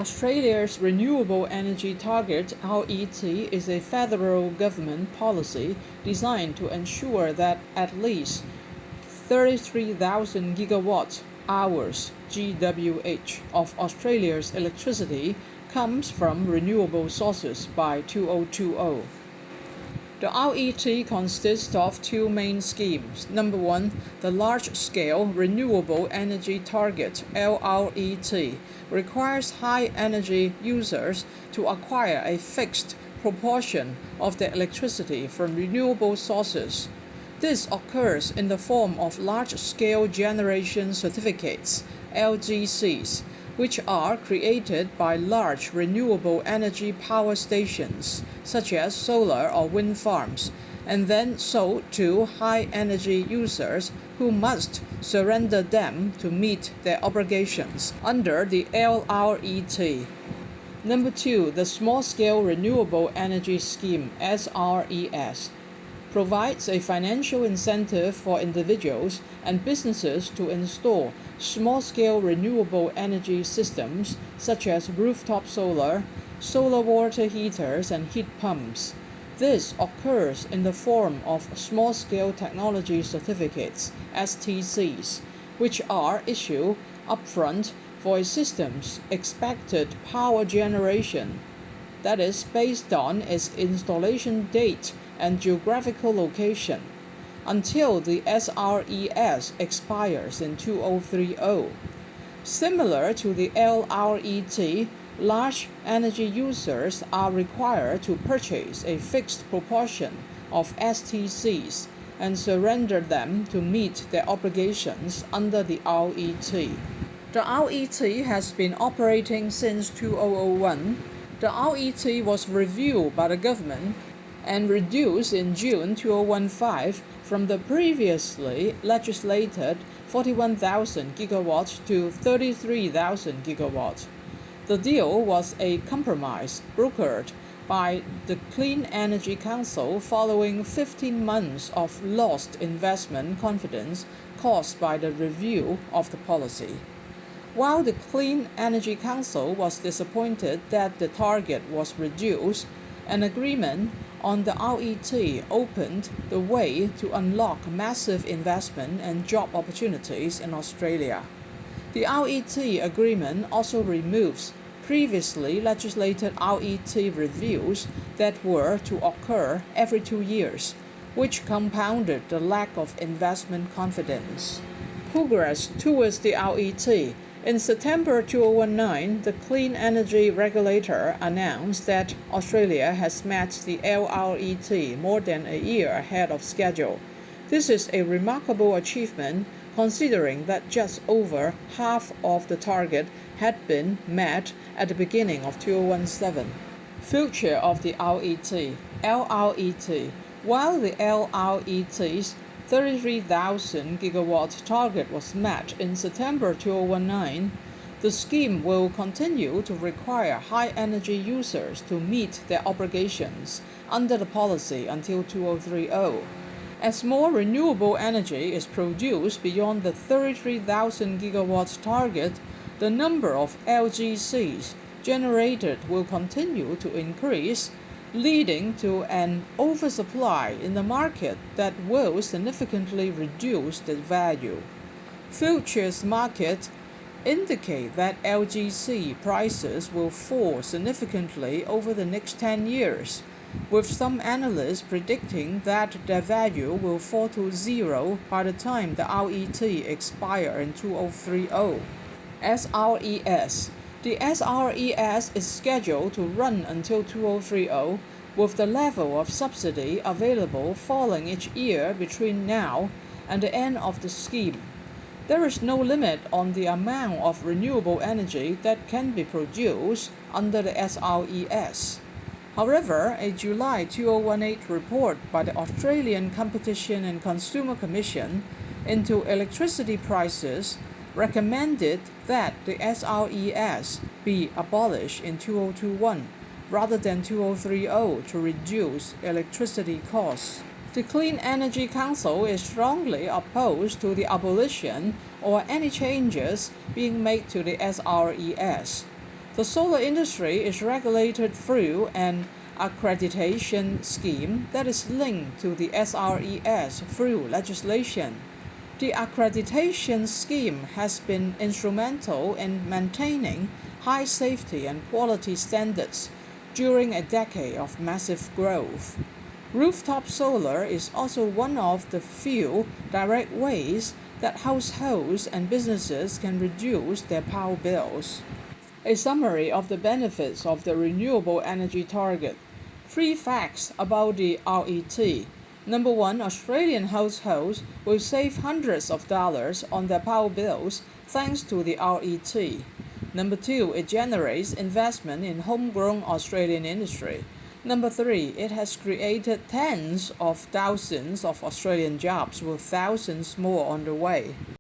Australia's Renewable Energy Target (RET) is a federal government policy designed to ensure that at least 33,000 gigawatt-hours (GWH) of Australia's electricity comes from renewable sources by 2020. The RET consists of two main schemes. Number one, the Large-scale Renewable Energy Target (LRET) requires high-energy users to acquire a fixed proportion of their electricity from renewable sources. This occurs in the form of large-scale generation certificates (LGCs), which are created by large renewable energy power stations, such as solar or wind farms, and then sold to high-energy users who must surrender them to meet their obligations under the LRET. Number two, the Small-scale Renewable Energy Scheme (SRES) provides a financial incentive for individuals and businesses to install small-scale renewable energy systems such as rooftop solar, solar water heaters, and heat pumps. This occurs in the form of small-scale technology certificates, STCs, which are issued upfront for a system's expected power generation, that is based on its installation date and geographical location, until the SRES expires in 2030. Similar to the LRET, large energy users are required to purchase a fixed proportion of STCs and surrender them to meet their obligations under the RET. The RET has been operating since 2001. The RET was reviewed by the government and reduced in June 2015 from the previously legislated 41,000 gigawatts to 33,000 gigawatts. The deal was a compromise brokered by the Clean Energy Council following 15 months of lost investment confidence caused by the review of the policy. While the Clean Energy Council was disappointed that the target was reduced, an agreement on the RET opened the way to unlock massive investment and job opportunities in Australia. The RET agreement also removes previously legislated RET reviews that were to occur every 2 years, which compounded the lack of investment confidence. Progress towards the RET. In September 2019, the Clean Energy Regulator announced that Australia has met the LRET more than a year ahead of schedule. This is a remarkable achievement considering that just over half of the target had been met at the beginning of 2017. Future of the RET. LRET. While the LRET's 33,000 gigawatt target was met in September 2019, the scheme will continue to require high-energy users to meet their obligations under the policy until 2030. As more renewable energy is produced beyond the 33,000 gigawatts target, the number of LGCs generated will continue to increase, leading to an oversupply in the market that will significantly reduce the value. Futures markets indicate that LGC prices will fall significantly over the next 10 years, with some analysts predicting that their value will fall to zero by the time the RET expires in 2030. SRES. The SRES is scheduled to run until 2030, with the level of subsidy available falling each year between now and the end of the scheme. There is no limit on the amount of renewable energy that can be produced under the SRES. However, a July 2018 report by the Australian Competition and Consumer Commission into electricity prices recommended that the SRES be abolished in 2021 rather than 2030 to reduce electricity costs. The Clean Energy Council is strongly opposed to the abolition or any changes being made to the SRES. The solar industry is regulated through an accreditation scheme that is linked to the SRES through legislation. The accreditation scheme has been instrumental in maintaining high safety and quality standards during a decade of massive growth. Rooftop solar is also one of the few direct ways that households and businesses can reduce their power bills. A summary of the benefits of the Renewable Energy Target. 3 facts about the RET. Number 1, Australian households will save hundreds of dollars on their power bills thanks to the RET. Number 2, it generates investment in homegrown Australian industry. Number 3, it has created tens of thousands of Australian jobs with thousands more on the way.